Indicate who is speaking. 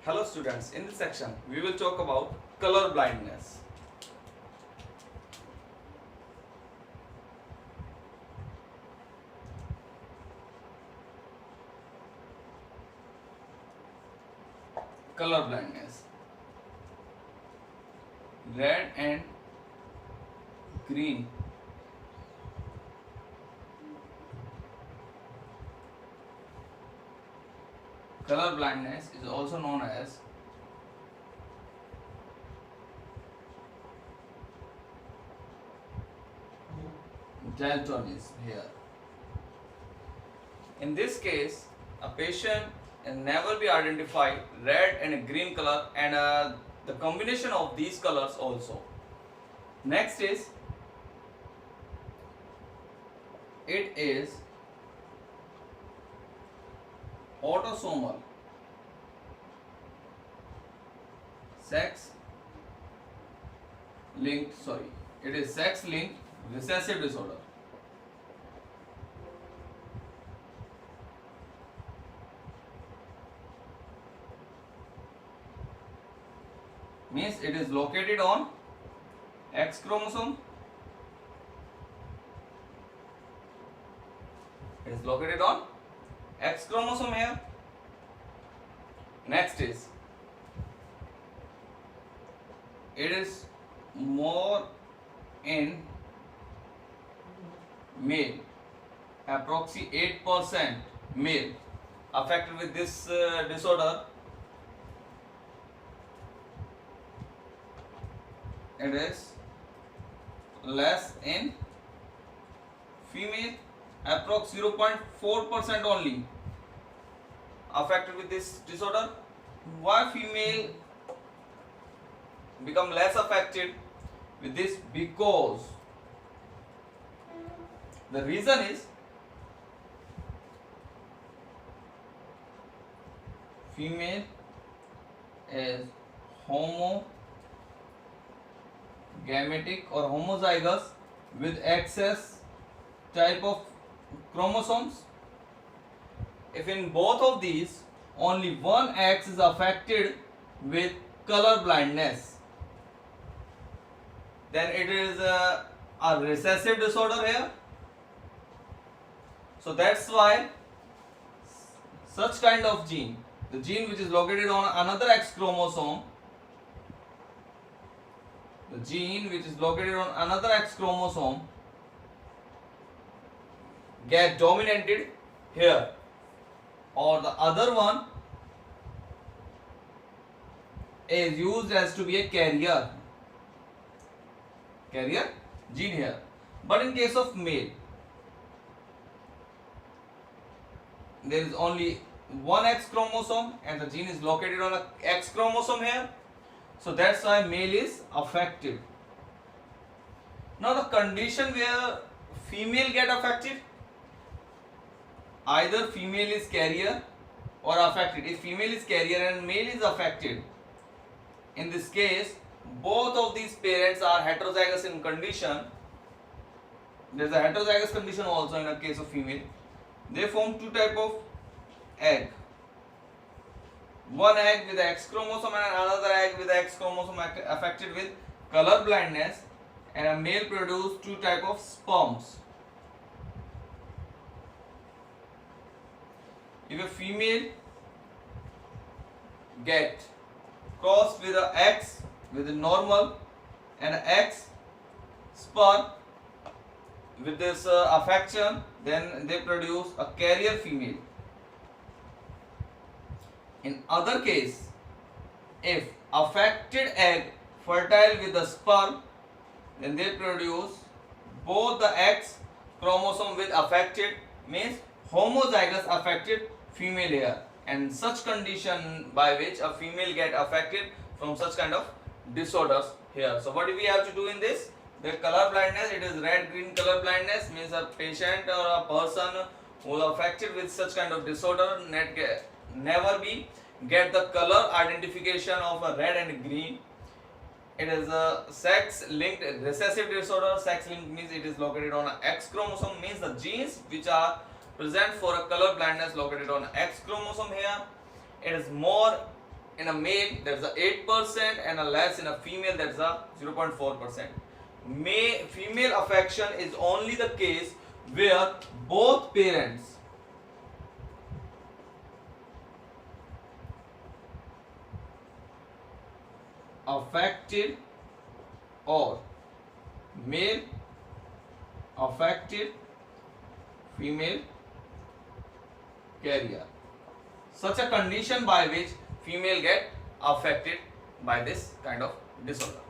Speaker 1: Hello students, in this section we will talk about color blindness. Color blindness. Red and green color blindness is also known as daltonism here. In this case, a patient can never be identified red and green color and the combination of these colors also. Next is it is autosomal sex linked recessive disorder. Means it is located on X chromosome. It is located on X chromosome here. Next is it is more in male, approximately 8% male affected with this disorder. It is less in female, approx 0.4% only affected with this disorder. Why female become less affected with this? Because the reason is female is gametic or homozygous with excess type of chromosomes. If in both of these only one X is affected with color blindness, then it is a recessive disorder here. So that's why such kind of gene, the gene which is located on another X chromosome, get dominated here, or the other one is used as to be a carrier gene here. But in case of male, there is only one X chromosome and the gene is located on a X chromosome here. So that's why male is affected. Now the condition where female get affected, either female is carrier or affected. If female is carrier and male is affected, in this case both of these parents are heterozygous in condition. There is a heterozygous condition also in a case of female. They form two type of egg. One egg with X chromosome and another egg with X chromosome affected with color blindness, and a male produce two type of sperms. If a female get crossed with a X with a normal and a X sperm with this affection, then they produce a carrier female. In other case, if affected egg fertile with the sperm, then they produce both the X chromosome with affected, means homozygous affected female here, and such condition by which a female get affected from such kind of disorders here. So what do we have to do in this? The color blindness, it is red green color blindness, means a patient or a person who is affected with such kind of disorder never get the color identification of a red and green. It is a sex linked recessive disorder. Sex linked means it is located on a X chromosome, means the genes which are present for a color blindness located on X chromosome here. It is more in a male, that's a 8%, and a less in a female, that's a 0.4%. Female affection is only the case where both parents affected or male affected female carrier, such a condition by which female get affected by this kind of disorder.